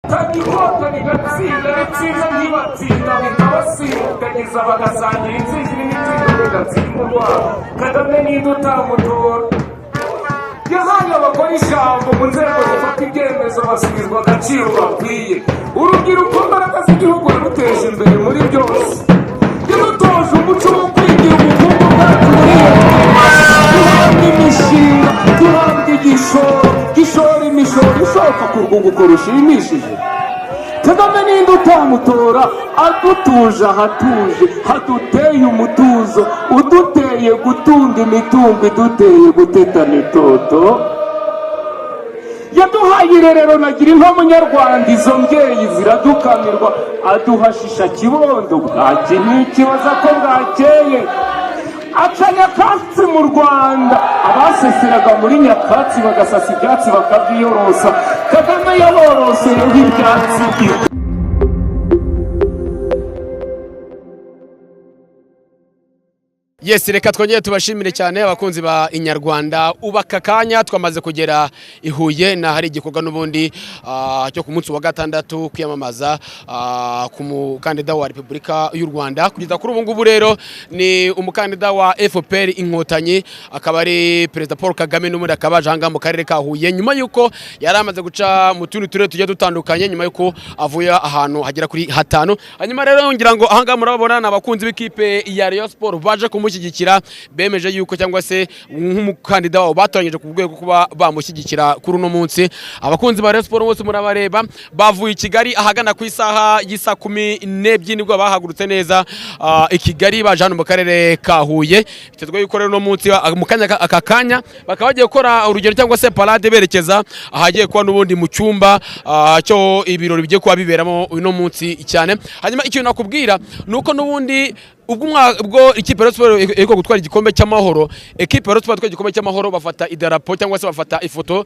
Tagikota bigatsinda bitsinda ntibatsinda bikabasindagiza bagasangira intsinzi n'imitsindo bigatsindwa Kagame ninde utamutora yahaye abakora ijambo mu nzego zifata ibyemezo basubizwa agaciro bakwiye urubyiruko mbaraga z'igihugu ruteje imbere muri byose yadutoje umuco wo kwigira ubukungu bwacu duhabwa imishinga duhabwa gishora imishoro ishoka ku rwunguko rushimishije Kagame ninde utamutora adutuje ahatuje haduteye umutuzo uduteye gutunga imitungo iduteye gutetana itoto yaduhaye irerero nagira inka munyarwanda izo mbyeyi ziradukamirwa aduhashisha kibondo bwaki ntikibaza ko bwakeye aca nyakatsi mu Rwanda abaseseraga muri nyakatsi bagasasa ibyatsi bakabyiyorosa Kagame yaboroseyeho ibyatsi bye. Yes, reka twongere tubashimire cyane abakunzi ba Inyarwanda ubaka kanya twamaze kugera ihuye na hari igikorwa n'ubundi cyo ku munsi wa gatandatu kwiyamamaza ku mukandida wa Repubulika y'u Rwanda kugeza kuri ubu ngubu rero ni umukandida wa FPR Inkotanyi akaba ari Perezida Paul Kagame n'umundi akabaje hanga mu karere ka Huye nyuma yuko yari amaze guca mu tundi turere tujye dutandukanye nyuma yuko avuye ahantu hagera kuri hatanu hanyuma rero ngira ngo ahanga murabona n'abakunzi b'ikipe ya Rayon Sport baje kumushyigikira bemeje yuko cyangwa se nk'umukandida wabo batoranyije ku rwego kuba bamushyigikira kuri uno munsi abakunzi ba Rayon Sport bose murabareba bavuye i Kigali ahagana ku isaha y'isa 12 nibwo bahagurutse neza i Kigali baje hano mu karere ka Huye bitezwe yuko rero no munsi mu kanya aka kanya bakaba bagiye gukora urugero cyangwa se parade berekeza ahagiye kuba n'ubundi mu cyumba cyo ibirori bigiye kuba biberamo uno munsi cyane hanyuma ikintu nakubwira nuko n'ubundi ubwo ikipe ya Sport eko gutwara igikombe cy'amahoro ekipe ya Sport gutwara igikombe cy'amahoro bafata idarapo cyangwa se bafata ifoto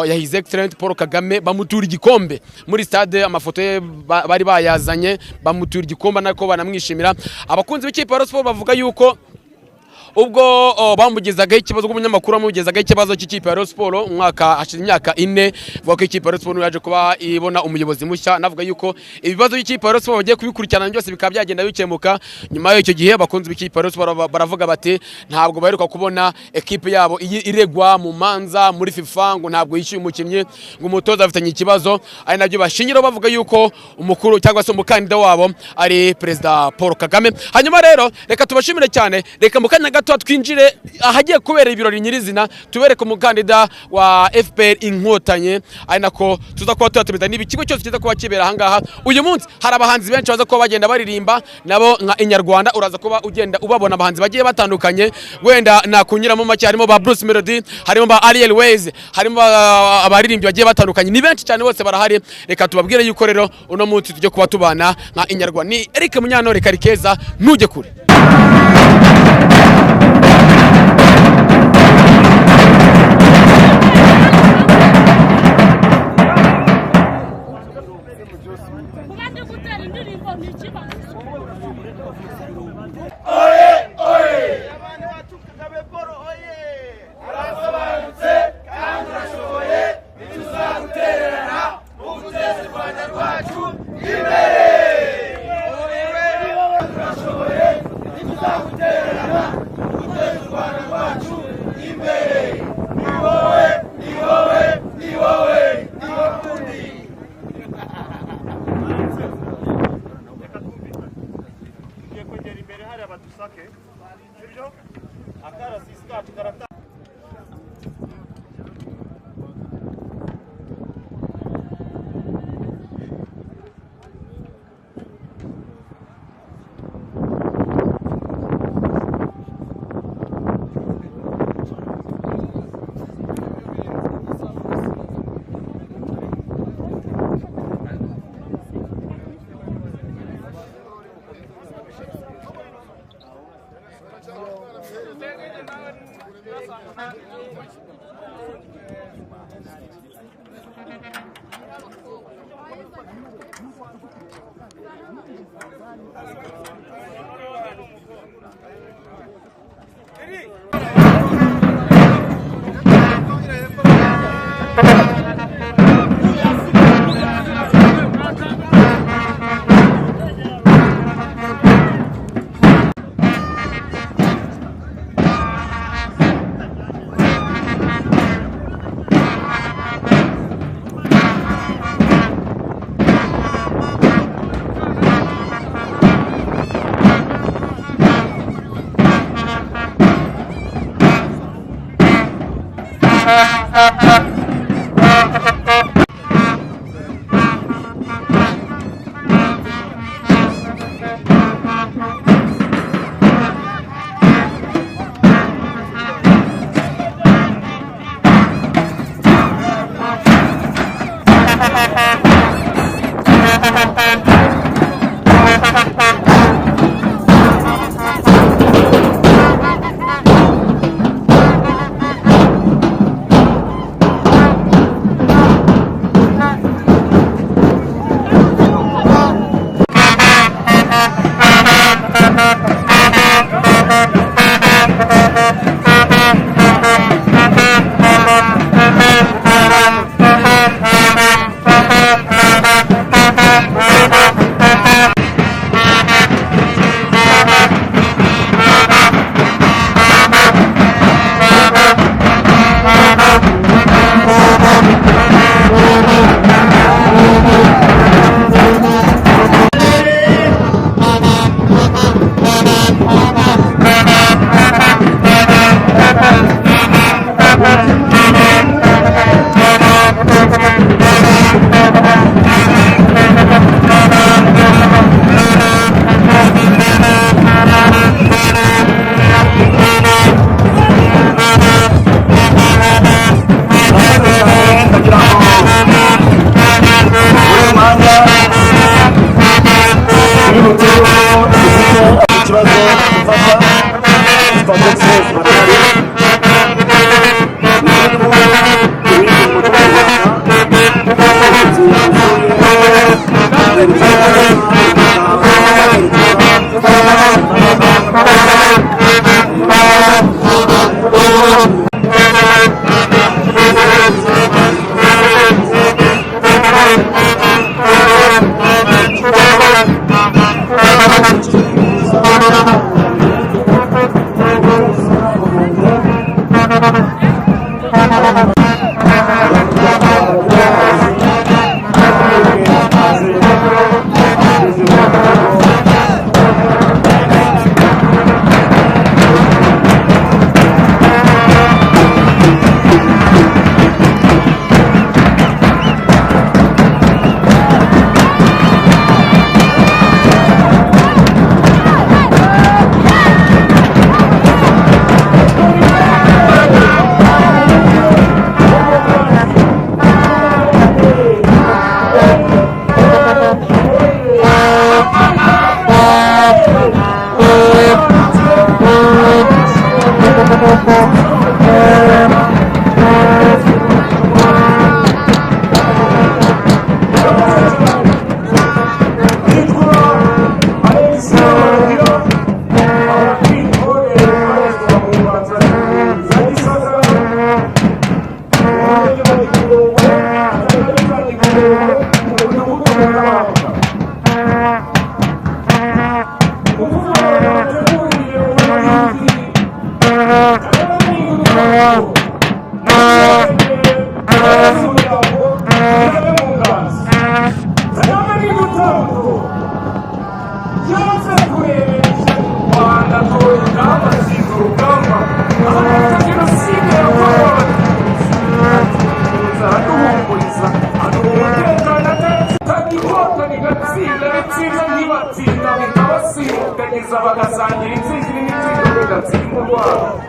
ya His Excellency Paul Kagame bamutura igikombe muri stade amafoto bari bayazanye bamutura igikombe nako banamwishimira abakunzi b'ikipe ya Sport bavuga yuko ubwo bamugezaga ikibazo cy'umunyamakuru bamugezaga ikibazo cy'ikipe ya Rayon Sport umwaka hashize imyaka 4 vuga ko ikipe ya Rayon Sport yaje kuba ibona umuyobozi mushya navuga yuko ibibazo by'ikipe ya Rayon Sport bagiye kubikurikirana byose bikaba byagenda bikemuka nyuma y'icyo gihe abakunzi b'ikipe ya Rayon Sport baravuga bati ntabwo baheruka kubona ekipe yabo iregwa mu manza muri FIFA ngo ntabwo yishyuye umukinnyi ngo umutoza afitanye ikibazo ari nabyo bashingira bavuga yuko umukuru cyangwa se umukandida wabo ari Perezida Paul Kagame hanyuma rero reka tubashimire cyane reka mukanya twinjire ahagiye kubera ibirori nyirizina tubereke umukandida wa FPR Inkotanyi ari nako tuza kuba tuyatumida niba ikigo cyose kiza kuba kibera ahangaha uyu munsi hari abahanzi benshi baza kuba bagenda baririmba nabo nka Inyarwanda uraza kuba ugenda ubabona abahanzi bagiye batandukanye wenda nakunyuramo make harimo ba Bruce Melody harimo ba Ariel Ways harimo abaririmbyi bagiye batandukanye ni benshi cyane bose barahari reka tubabwire yuko rero uno munsi tujye kuba tubana nka Inyarwanda ni Eric Munyantore Karikeza ntujye kure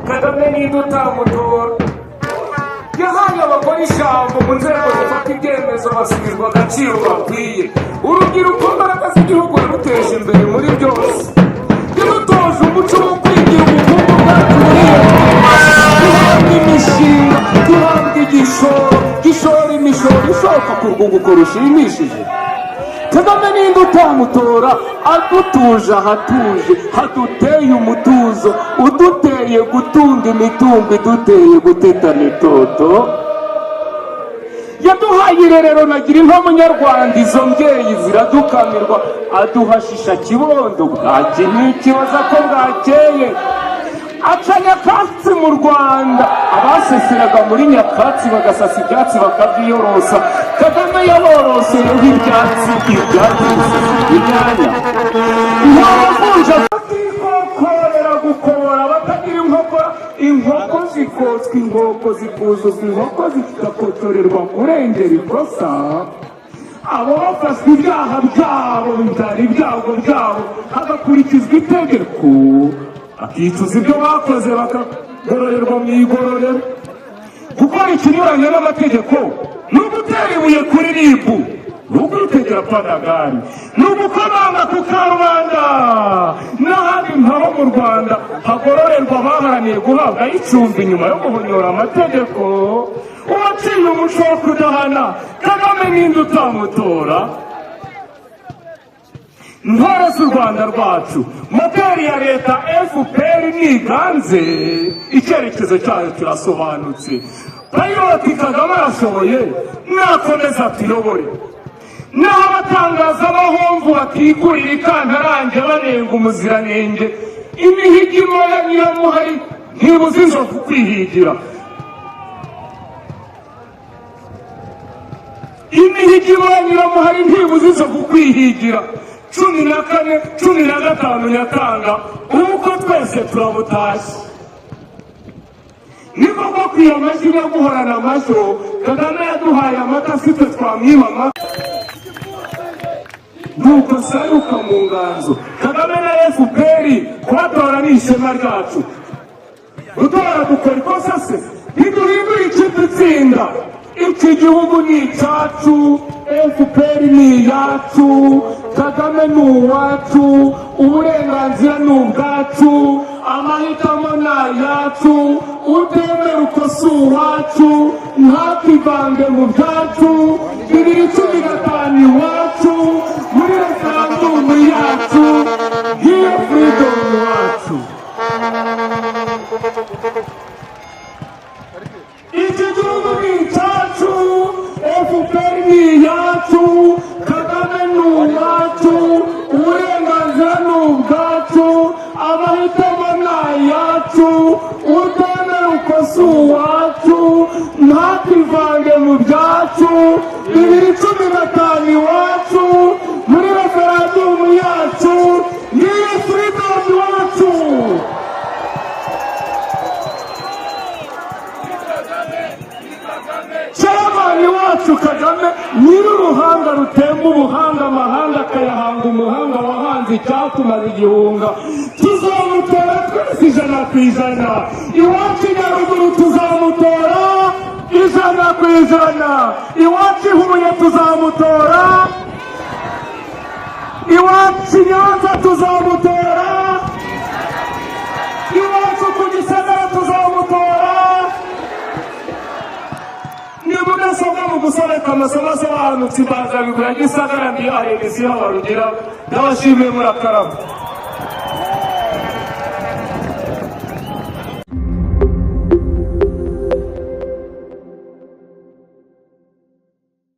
Kagame ntidutamutora yahaye abagore ijambo mu nzego zifata ibyemezo basubizwa agaciro bakwiye urubyiruko mbaraga z'igihugu ruteje imbere muri byose yadutoje umuco wo kwigira ubukungu bwacu duhabwa imishinga duhabwa gishora imishoro ishoka ku rwunguko rushimishije. Kagame ninde utamutora adutuje ahatuje haduteye umutuzo uduteye gutunga imitungo iduteye gutetana itoto yaduhaye irerero nagira inka munyarwanda izo mbyeyi ziradukamirwa aduhashisha kibondo bwaki ntikibaza ko bwakeye aca nyakatsi mu Rwanda abaseseraga muri nyakatsi bagasasa ibyatsi bakabyiyorosa Kagame yaboroseyeho ibyatsi inyanya ntabavunja batikokorera gukora batagira inkoko zikotswa inkoko zikuzuzwa inkoko zigakotorerwa kurengera ikosa abo bafashwe ibyaha byabo bitari ibyago byabo hagakurikizwa itegeko akicuza ibyo bakoze bakagororerwa mu igororero. Gukora ikinyuranye n'amategeko ni ugutera ibuye kuri ribu ni ugutegera pandagari ni ugukomanga ku karubanda n'ahandi nk'aho mu Rwanda hagororerwa abaharaniye guhabwa icumbi nyuma yo guhonyora amategeko. Uwaciye umuco wo kudahana Kagame ninde utamutora? Ntore z'u Rwanda rwacu moteri ya leta FPR niganze icyerekezo cyayo kirasobanutse Piloti Kagame arashoboye nakomeza tuyobore naho abatangaza abahomvu batigurira ikantarange banenga umuziranenge imihigimo ya Nyiramuhari ntibuza inzovu kwihigira imihigimo ya Nyiramuhari ntibuza inzovu kwihigira 14, 15 Nyakanga uko twese turabutashye niko ko kwiyamashyi no guhorana amashyo Kagame yaduhaye amata sitwe twamwiba amata nuko sayuka mu nganzo Kagame na FPR kubatora ni ishema ryacu gutora dukora ikosa se ntiduhindura ikipe itsinda iki gihugu ni icyacu FPR ni iyacu Kagame ni uwacu uburenganzira ni ubwacu amahitamo ni ayacu utemera uko si uwacu ntakivange mu byacu 2015 iwacu muri referandumu yacu hiyo freedom wacu iki gihugu ni icyacu FPR ni iyacu Kagame ni uwacu uburenganzira ni ubwacu amahitamo ni ayacu utemera uko si uwacu ntakivange mu byacu 2015 iwacu muri referandumu yacu niyo freedom wacu. Chairman wacu Kagame nyir'uruhanga rutemba ubuhanga amahanga akayahanga umuhanga wahanze icyatumaze igihunga tuzamutora twese 100%. Iwacu Nyaruguru tuzamutora 100%. Iwacu Huye tuzamutora, iwacu Nyanza tuzamutora, iwacu ku Gisagara tuzamutora. Ni mudasobwa mu musobeka amasomo asobanutse imbanza bigura gisagara ndiyahereza iyo barugira ndabashimiye murakarama